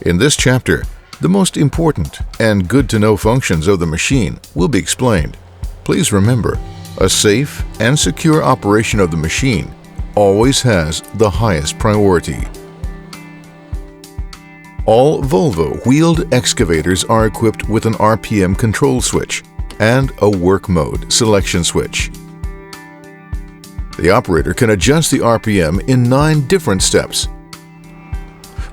In this chapter, the most important and good-to-know functions of the machine will be explained. Please remember, a safe and secure operation of the machine always has the highest priority. All Volvo wheeled excavators are equipped with an RPM control switch and a work mode selection switch. The operator can adjust the RPM in 9 different steps,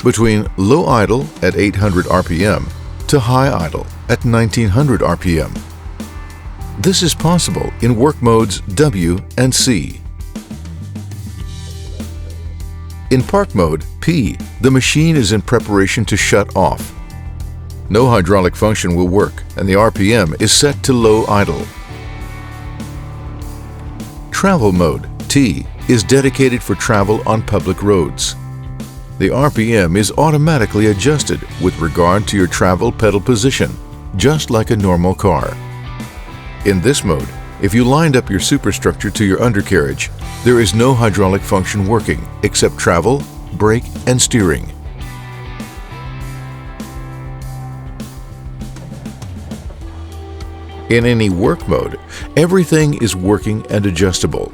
between low idle at 800 RPM to high idle at 1900 RPM. This is possible in work modes W and C. In park mode P, the machine is in preparation to shut off. No hydraulic function will work and the RPM is set to low idle. Travel mode T is dedicated for travel on public roads. The RPM is automatically adjusted with regard to your travel pedal position, just like a normal car. In this mode, if you lined up your superstructure to your undercarriage, there is no hydraulic function working except travel, brake, and steering. In any work mode, everything is working and adjustable.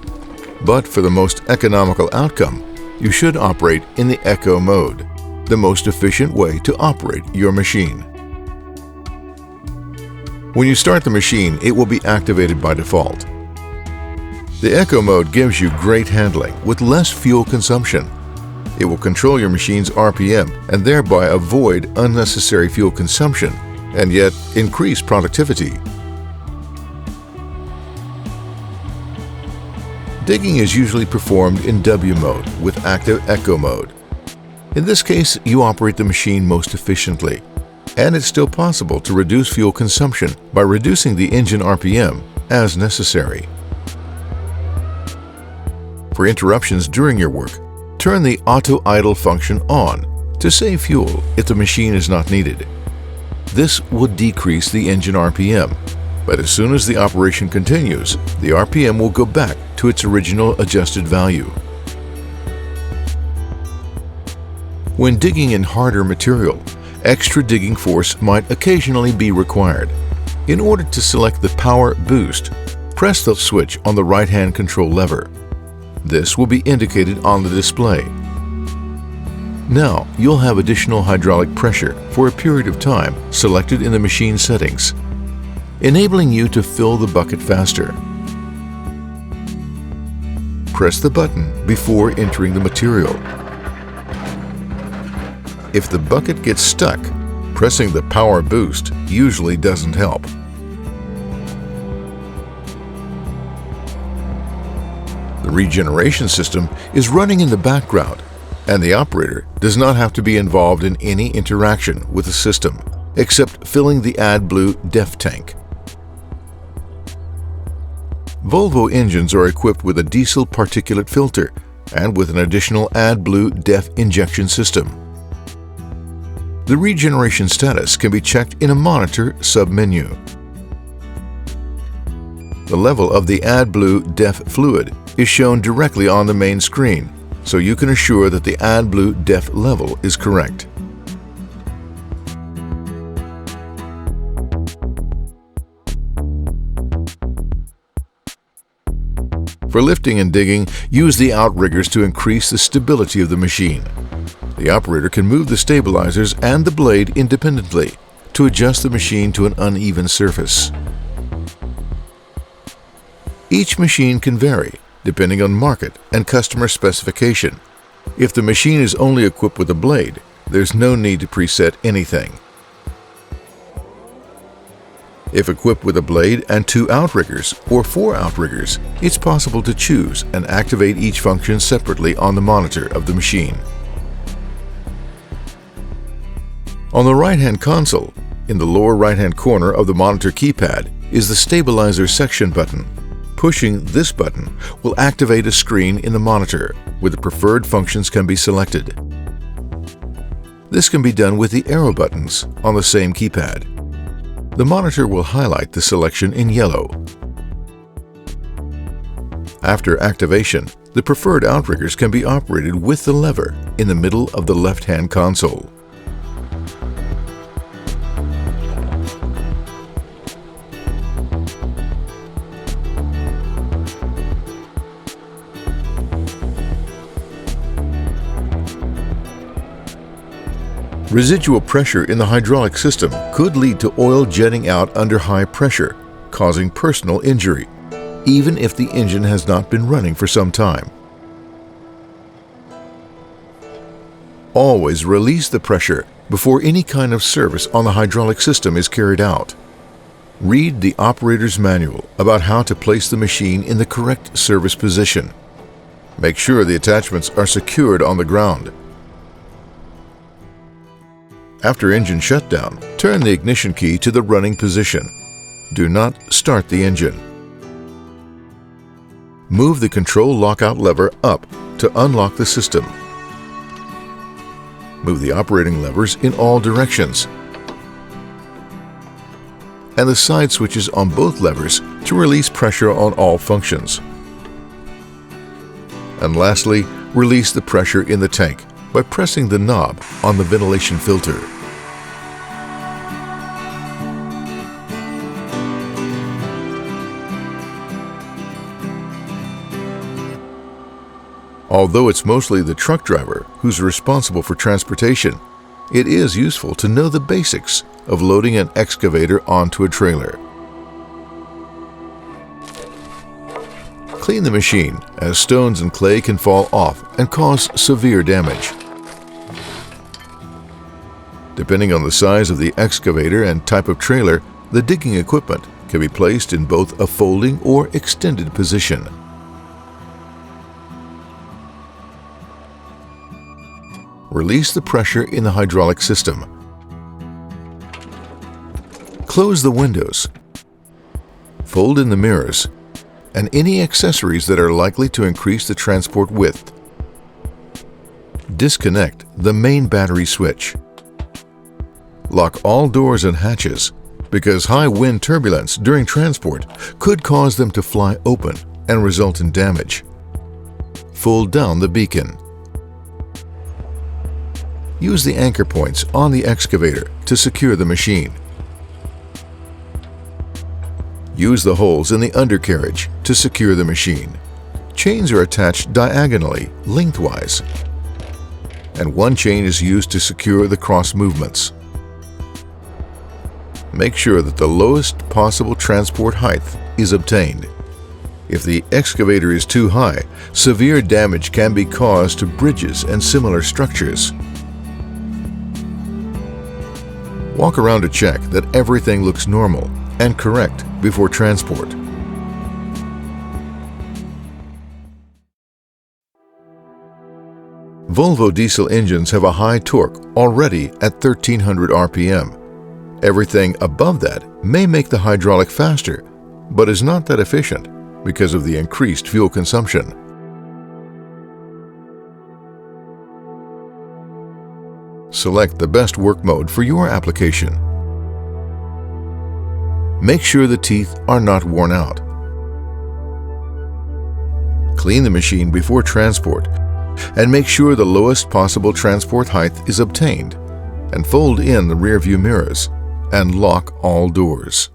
But for the most economical outcome, you should operate in the Eco mode, the most efficient way to operate your machine. When you start the machine, it will be activated by default. The Eco mode gives you great handling with less fuel consumption. It will control your machine's RPM and thereby avoid unnecessary fuel consumption and yet increase productivity. Digging is usually performed in W mode with active Eco mode. In this case, you operate the machine most efficiently, and it's still possible to reduce fuel consumption by reducing the engine RPM as necessary. For interruptions during your work, turn the auto idle function on to save fuel if the machine is not needed. This will decrease the engine RPM, but as soon as the operation continues, the RPM will go back to its original adjusted value. When digging in harder material, extra digging force might occasionally be required. In order to select the power boost, press the switch on the right-hand control lever. This will be indicated on the display. Now you'll have additional hydraulic pressure for a period of time selected in the machine settings, enabling you to fill the bucket faster. Press the button before entering the material. If the bucket gets stuck, pressing the power boost usually doesn't help. The regeneration system is running in the background, and the operator does not have to be involved in any interaction with the system, except filling the AdBlue DEF tank. Volvo engines are equipped with a diesel particulate filter and with an additional AdBlue DEF injection system. The regeneration status can be checked in a monitor submenu. The level of the AdBlue DEF fluid is shown directly on the main screen, so you can assure that the AdBlue DEF level is correct. For lifting and digging, use the outriggers to increase the stability of the machine. The operator can move the stabilizers and the blade independently to adjust the machine to an uneven surface. Each machine can vary depending on market and customer specification. If the machine is only equipped with a blade, there's no need to preset anything. If equipped with a blade and 2 outriggers or 4 outriggers, it's possible to choose and activate each function separately on the monitor of the machine. On the right-hand console, in the lower right-hand corner of the monitor keypad, is the Stabilizer section button. Pushing this button will activate a screen in the monitor where the preferred functions can be selected. This can be done with the arrow buttons on the same keypad. The monitor will highlight the selection in yellow. After activation, the preferred outriggers can be operated with the lever in the middle of the left-hand console. Residual pressure in the hydraulic system could lead to oil jetting out under high pressure, causing personal injury, even if the engine has not been running for some time. Always release the pressure before any kind of service on the hydraulic system is carried out. Read the operator's manual about how to place the machine in the correct service position. Make sure the attachments are secured on the ground. After engine shutdown, turn the ignition key to the running position. Do not start the engine. Move the control lockout lever up to unlock the system. Move the operating levers in all directions and the side switches on both levers to release pressure on all functions. And lastly, release the pressure in the tank by pressing the knob on the ventilation filter. Although it's mostly the truck driver who's responsible for transportation, it is useful to know the basics of loading an excavator onto a trailer. Clean the machine, as stones and clay can fall off and cause severe damage. Depending on the size of the excavator and type of trailer, the digging equipment can be placed in both a folding or extended position. Release the pressure in the hydraulic system. Close the windows. Fold in the mirrors and any accessories that are likely to increase the transport width. Disconnect the main battery switch. Lock all doors and hatches because high wind turbulence during transport could cause them to fly open and result in damage. Fold down the beacon. Use the anchor points on the excavator to secure the machine. Use the holes in the undercarriage to secure the machine. Chains are attached diagonally, lengthwise, and one chain is used to secure the cross movements. Make sure that the lowest possible transport height is obtained. If the excavator is too high, severe damage can be caused to bridges and similar structures. Walk around to check that everything looks normal and correct before transport. Volvo diesel engines have a high torque already at 1300 RPM. Everything above that may make the hydraulic faster, but is not that efficient because of the increased fuel consumption. Select the best work mode for your application. Make sure the teeth are not worn out. Clean the machine before transport and make sure the lowest possible transport height is obtained, and fold in the rear view mirrors and lock all doors.